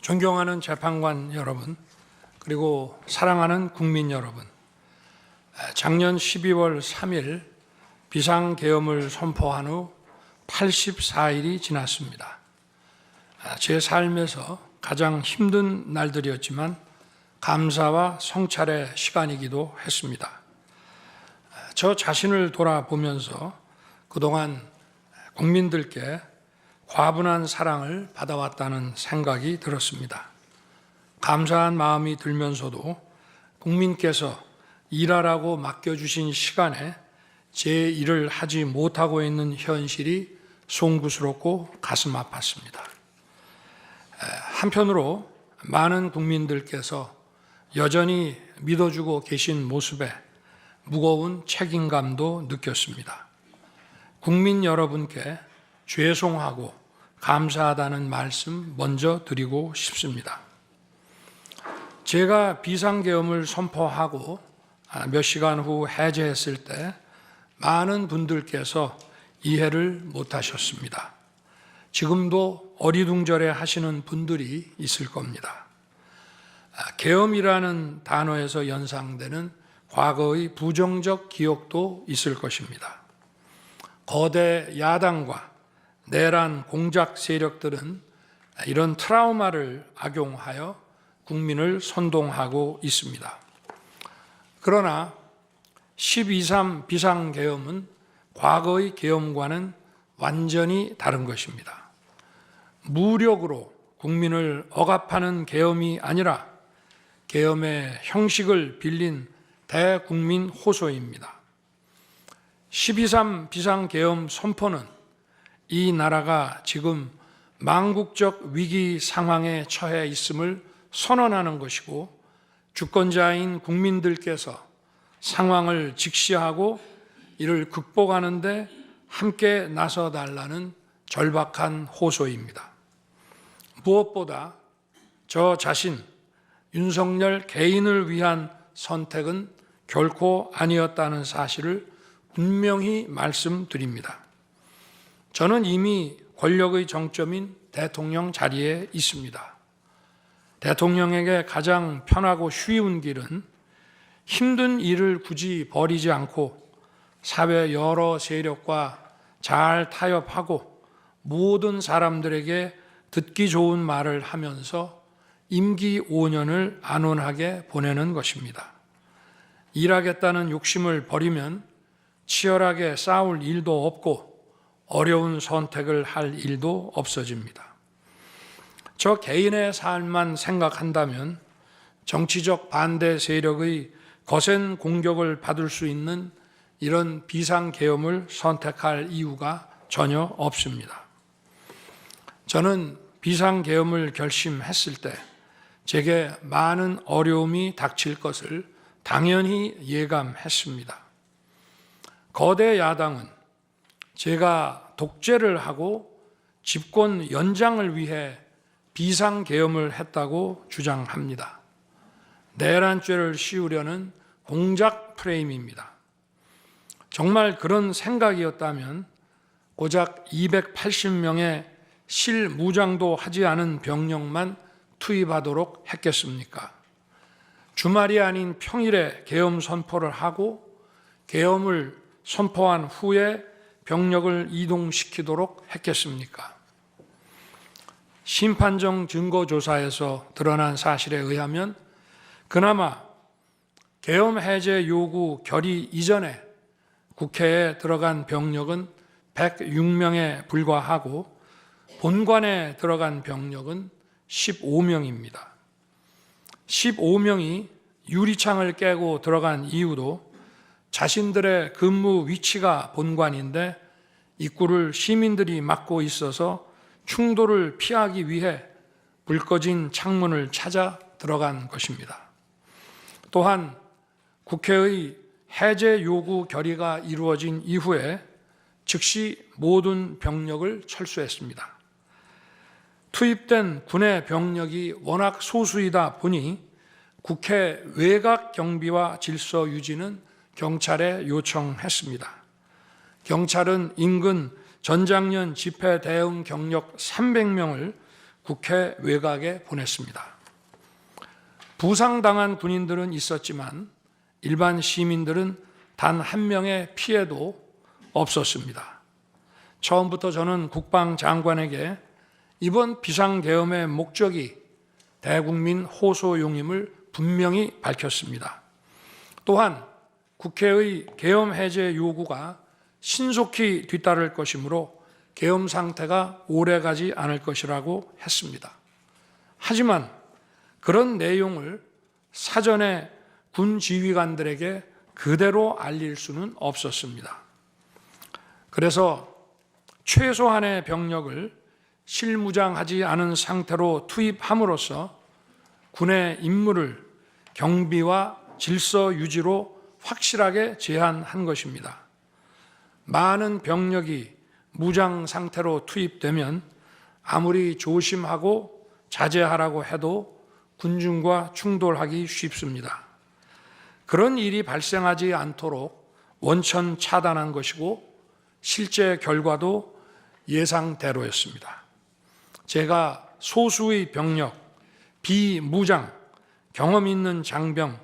존경하는 재판관 여러분, 그리고 사랑하는 국민 여러분, 작년 12월 3일 비상계엄을 선포한 후 84일이 지났습니다. 제 삶에서 가장 힘든 날들이었지만 감사와 성찰의 시간이기도 했습니다. 저 자신을 돌아보면서 그동안 국민들께 과분한 사랑을 받아왔다는 생각이 들었습니다. 감사한 마음이 들면서도 국민께서 일하라고 맡겨주신 시간에 제 일을 하지 못하고 있는 현실이 송구스럽고 가슴 아팠습니다. 한편으로 많은 국민들께서 여전히 믿어주고 계신 모습에 무거운 책임감도 느꼈습니다. 국민 여러분께 죄송하고 감사하다는 말씀 먼저 드리고 싶습니다. 제가 비상계엄을 선포하고 몇 시간 후 해제했을 때 많은 분들께서 이해를 못하셨습니다. 지금도 어리둥절해 하시는 분들이 있을 겁니다. 계엄이라는 단어에서 연상되는 과거의 부정적 기억도 있을 것입니다. 거대 야당과 내란 공작 세력들은 이런 트라우마를 악용하여 국민을 선동하고 있습니다. 그러나 12.3 비상계엄은 과거의 계엄과는 완전히 다른 것입니다. 무력으로 국민을 억압하는 계엄이 아니라 계엄의 형식을 빌린 대국민 호소입니다. 12.3 비상계엄 선포는 이 나라가 지금 망국적 위기 상황에 처해 있음을 선언하는 것이고, 주권자인 국민들께서 상황을 직시하고 이를 극복하는 데 함께 나서달라는 절박한 호소입니다. 무엇보다 저 자신, 윤석열 개인을 위한 선택은 결코 아니었다는 사실을 분명히 말씀드립니다. 저는 이미 권력의 정점인 대통령 자리에 있습니다. 대통령에게 가장 편하고 쉬운 길은 힘든 일을 굳이 벌이지 않고 사회 여러 세력과 잘 타협하고 모든 사람들에게 듣기 좋은 말을 하면서 임기 5년을 안온하게 보내는 것입니다. 일하겠다는 욕심을 버리면 치열하게 싸울 일도 없고 어려운 선택을 할 일도 없어집니다. 저 개인의 삶만 생각한다면 정치적 반대 세력의 거센 공격을 받을 수 있는 이런 비상계엄을 선택할 이유가 전혀 없습니다. 저는 비상계엄을 결심했을 때 제게 많은 어려움이 닥칠 것을 당연히 예감했습니다. 거대 야당은 제가 독재를 하고 집권 연장을 위해 비상계엄을 했다고 주장합니다. 내란죄를 씌우려는 공작 프레임입니다. 정말 그런 생각이었다면 고작 280명의 실무장도 하지 않은 병력만 투입하도록 했겠습니까? 주말이 아닌 평일에 계엄 선포를 하고 계엄을 선포한 후에 병력을 이동시키도록 했겠습니까? 심판정 증거조사에서 드러난 사실에 의하면 그나마 계엄 해제 요구 결의 이전에 국회에 들어간 병력은 106명에 불과하고 본관에 들어간 병력은 15명입니다. 15명이 유리창을 깨고 들어간 이유도 자신들의 근무 위치가 본관인데 입구를 시민들이 막고 있어서 충돌을 피하기 위해 불 꺼진 창문을 찾아 들어간 것입니다. 또한 국회의 해제 요구 결의가 이루어진 이후에 즉시 모든 병력을 철수했습니다. 투입된 군의 병력이 워낙 소수이다 보니 국회 외곽 경비와 질서 유지는 경찰에 요청했습니다. 경찰은 인근 전장년 집회 대응 경력 300명을 국회 외곽에 보냈습니다. 부상당한 군인들은 있었지만 일반 시민들은 단 한 명의 피해도 없었습니다. 처음부터 저는 국방장관에게 이번 비상계엄의 목적이 대국민 호소용임을 분명히 밝혔습니다. 또한 국회의 계엄 해제 요구가 신속히 뒤따를 것이므로 계엄 상태가 오래가지 않을 것이라고 했습니다. 하지만 그런 내용을 사전에 군 지휘관들에게 그대로 알릴 수는 없었습니다. 그래서 최소한의 병력을 실무장하지 않은 상태로 투입함으로써 군의 임무를 경비와 질서 유지로 확실하게 제한한 것입니다. 많은 병력이 무장 상태로 투입되면 아무리 조심하고 자제하라고 해도 군중과 충돌하기 쉽습니다. 그런 일이 발생하지 않도록 원천 차단한 것이고 실제 결과도 예상대로였습니다. 제가 소수의 병력, 비무장, 경험 있는 장병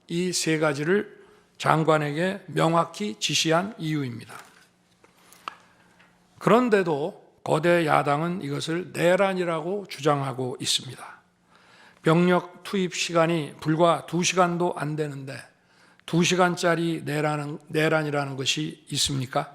이 세 가지를 장관에게 명확히 지시한 이유입니다. 그런데도 거대 야당은 이것을 내란이라고 주장하고 있습니다. 병력 투입 시간이 불과 2시간도 안 되는데 2시간짜리 내란이라는 것이 있습니까?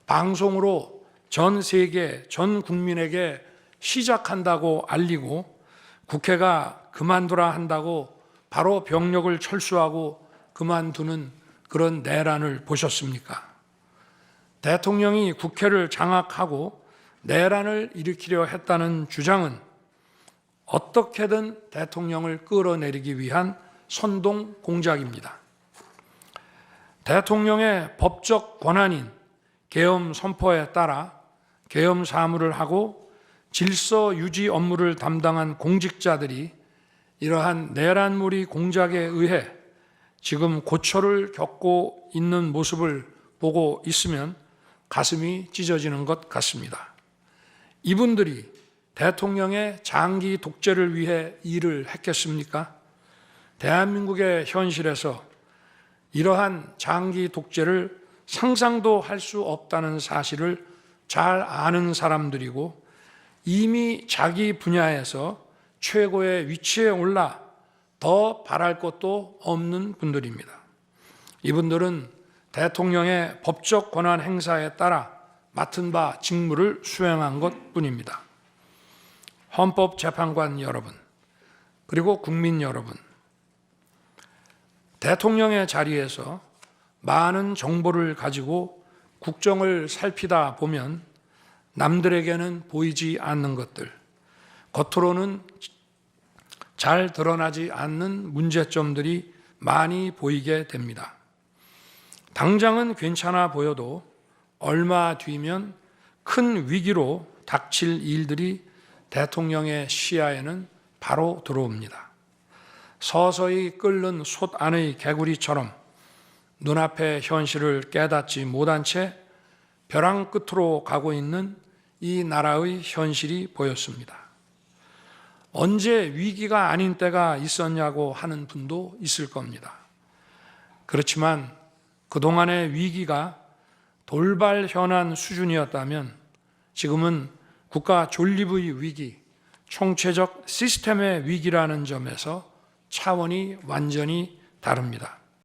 방송으로 전 세계, 전 국민에게 시작한다고 알리고 국회가 그만두라 한다고 바로 병력을 철수하고 그만두는 그런 내란을 보셨습니까? 대통령이 국회를 장악하고 내란을 일으키려 했다는 주장은 어떻게든 대통령을 끌어내리기 위한 선동 공작입니다. 대통령의 법적 권한인 계엄 선포에 따라 계엄 사무를 하고 질서 유지 업무를 담당한 공직자들이 이러한 내란무리 공작에 의해 지금 고초를 겪고 있는 모습을 보고 있으면 가슴이 찢어지는 것 같습니다. 이분들이 대통령의 장기 독재를 위해 일을 했겠습니까? 대한민국의 현실에서 이러한 장기 독재를 상상도 할 수 없다는 사실을 잘 아는 사람들이고 이미 자기 분야에서 최고의 위치에 올라 더 바랄 것도 없는 분들입니다. 이분들은 대통령의 법적 권한 행사에 따라 맡은 바 직무를 수행한 것뿐입니다. 헌법재판관 여러분, 그리고 국민 여러분, 대통령의 자리에서 많은 정보를 가지고 국정을 살피다 보면 남들에게는 보이지 않는 것들, 겉으로는 잘 드러나지 않는 문제점들이 많이 보이게 됩니다. 당장은 괜찮아 보여도 얼마 뒤면 큰 위기로 닥칠 일들이 대통령의 시야에는 바로 들어옵니다. 서서히 끓는 솥 안의 개구리처럼 눈앞의 현실을 깨닫지 못한 채 벼랑 끝으로 가고 있는 이 나라의 현실이 보였습니다. 언제 위기가 아닌 때가 있었냐고 하는 분도 있을 겁니다. 그렇지만 그동안의 위기가 돌발 현안 수준이었다면 지금은 국가 존립의 위기, 총체적 시스템의 위기라는 점에서 차원이 완전히 다릅니다.